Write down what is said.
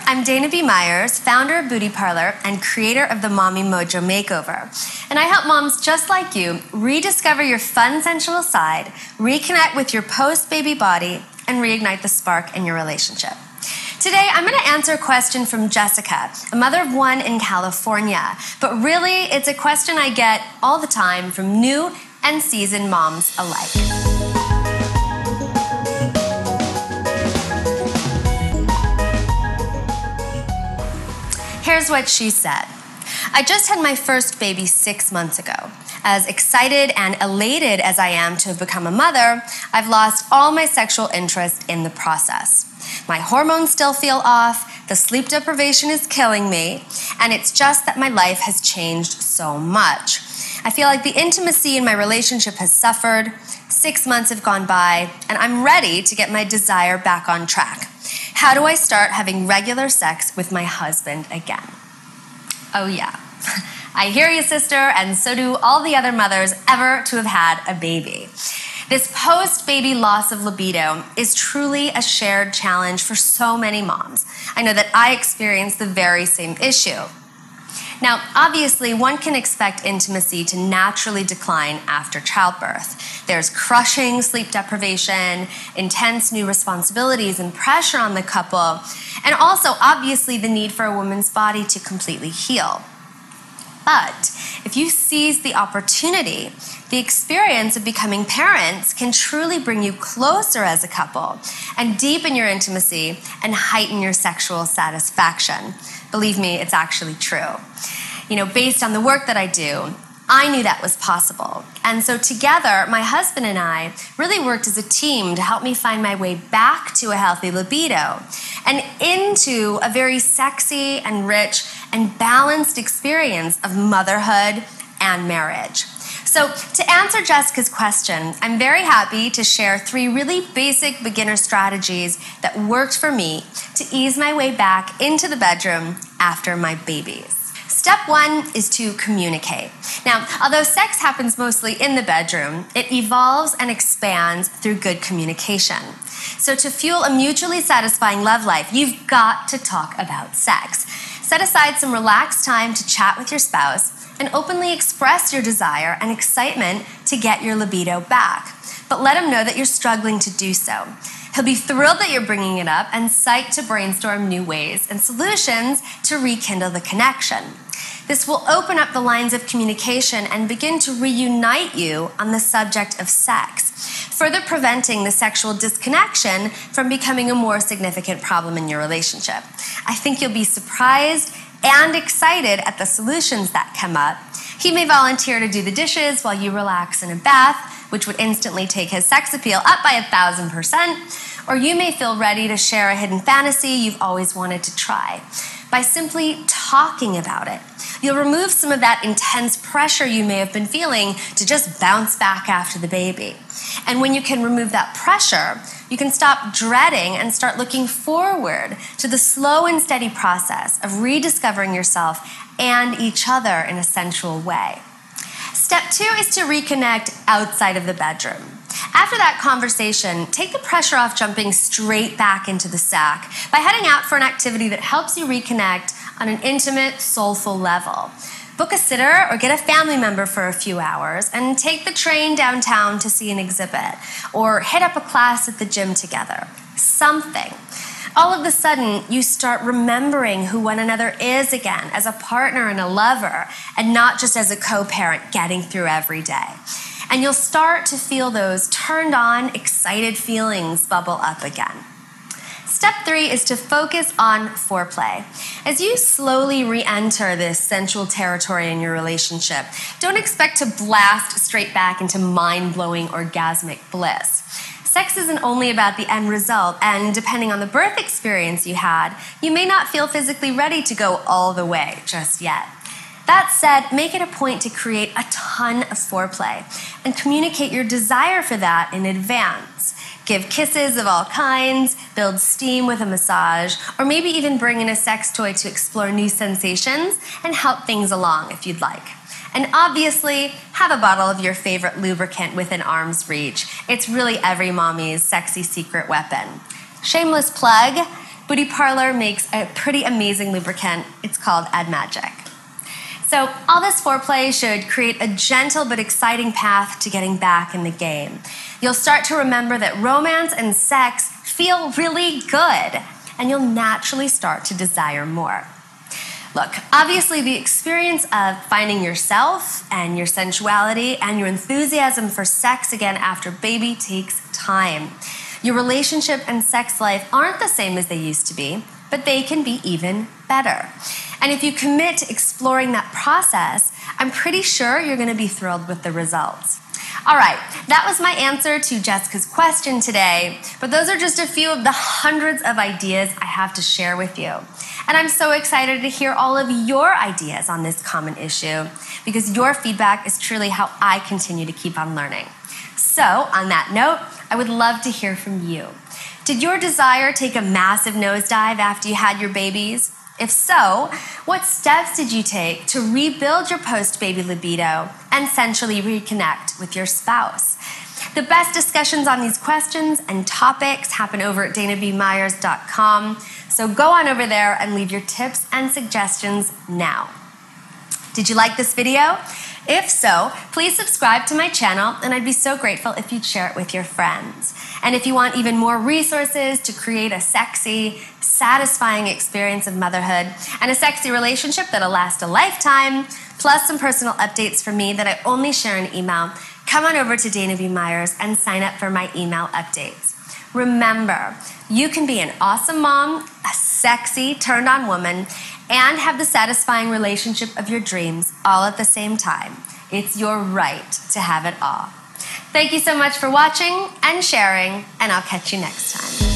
I'm Dana B. Myers, founder of Booty Parlor and creator of the Mommy Mojo Makeover. And I help moms just like you rediscover your fun, sensual side, reconnect with your post-baby body, and reignite the spark in your relationship. Today, I'm going to answer a question from Jessica, a mother of one in California. But really, it's a question I get all the time from new and seasoned moms alike. Here's what she said. I just had my first baby 6 months ago. As excited and elated as I am to have become a mother, I've lost all my sexual interest in the process. My hormones still feel off, the sleep deprivation is killing me, and it's just that my life has changed so much. I feel like the intimacy in my relationship has suffered, 6 months have gone by, and I'm ready to get my desire back on track. How do I start having regular sex with my husband again? Oh yeah, I hear you, sister, and so do all the other mothers ever to have had a baby. This post-baby loss of libido is truly a shared challenge for so many moms. I know that I experienced the very same issue. Now, obviously, one can expect intimacy to naturally decline after childbirth. There's crushing sleep deprivation, intense new responsibilities and pressure on the couple, and also, obviously, the need for a woman's body to completely heal. But if you seize the opportunity, the experience of becoming parents can truly bring you closer as a couple and deepen your intimacy and heighten your sexual satisfaction. Believe me, it's actually true. You know, based on the work that I do, I knew that was possible. And so together, my husband and I really worked as a team to help me find my way back to a healthy libido and into a very sexy and rich and balanced experience of motherhood and marriage. So to answer Jessica's question, I'm very happy to share 3 really basic beginner strategies that worked for me to ease my way back into the bedroom after my babies. Step 1 is to communicate. Now, although sex happens mostly in the bedroom, it evolves and expands through good communication. So to fuel a mutually satisfying love life, you've got to talk about sex. Set aside some relaxed time to chat with your spouse and openly express your desire and excitement to get your libido back. But let him know that you're struggling to do so. He'll be thrilled that you're bringing it up and psyched to brainstorm new ways and solutions to rekindle the connection. This will open up the lines of communication and begin to reunite you on the subject of sex, further preventing the sexual disconnection from becoming a more significant problem in your relationship. I think you'll be surprised and excited at the solutions that come up. He may volunteer to do the dishes while you relax in a bath, which would instantly take his sex appeal up by 1,000%, or you may feel ready to share a hidden fantasy you've always wanted to try. By simply talking about it, you'll remove some of that intense pressure you may have been feeling to just bounce back after the baby. And when you can remove that pressure, you can stop dreading and start looking forward to the slow and steady process of rediscovering yourself and each other in a sensual way. Step 2 is to reconnect outside of the bedroom. After that conversation, take the pressure off jumping straight back into the sack by heading out for an activity that helps you reconnect on an intimate, soulful level. Book a sitter or get a family member for a few hours and take the train downtown to see an exhibit or hit up a class at the gym together. Something. All of a sudden, you start remembering who one another is again as a partner and a lover and not just as a co-parent getting through every day. And you'll start to feel those turned on, excited feelings bubble up again. Step 3 is to focus on foreplay. As you slowly re-enter this sensual territory in your relationship, don't expect to blast straight back into mind-blowing orgasmic bliss. Sex isn't only about the end result, and depending on the birth experience you had, you may not feel physically ready to go all the way just yet. That said, make it a point to create a ton of foreplay and communicate your desire for that in advance. Give kisses of all kinds, build steam with a massage, or maybe even bring in a sex toy to explore new sensations and help things along if you'd like. And obviously, have a bottle of your favorite lubricant within arm's reach. It's really every mommy's sexy secret weapon. Shameless plug, Booty Parlor makes a pretty amazing lubricant. It's called Add Magic. So all this foreplay should create a gentle but exciting path to getting back in the game. You'll start to remember that romance and sex feel really good, and you'll naturally start to desire more. Look, obviously the experience of finding yourself and your sensuality and your enthusiasm for sex again after baby takes time. Your relationship and sex life aren't the same as they used to be, but they can be even better. And if you commit to exploring that process, I'm pretty sure you're going to be thrilled with the results. All right, that was my answer to Jessica's question today, but those are just a few of the hundreds of ideas I have to share with you. And I'm so excited to hear all of your ideas on this common issue, because your feedback is truly how I continue to keep on learning. So, on that note, I would love to hear from you. Did your desire take a massive nosedive after you had your babies? If so, what steps did you take to rebuild your post-baby libido and sensually reconnect with your spouse? The best discussions on these questions and topics happen over at danabmyers.com, so go on over there and leave your tips and suggestions now. Did you like this video? If so, please subscribe to my channel, and I'd be so grateful if you'd share it with your friends. And if you want even more resources to create a sexy, satisfying experience of motherhood and a sexy relationship that'll last a lifetime, plus some personal updates from me that I only share in email, come on over to Dana B. Myers and sign up for my email updates. Remember, you can be an awesome mom, a sexy, turned-on woman, and have the satisfying relationship of your dreams all at the same time. It's your right to have it all. Thank you so much for watching and sharing, and I'll catch you next time.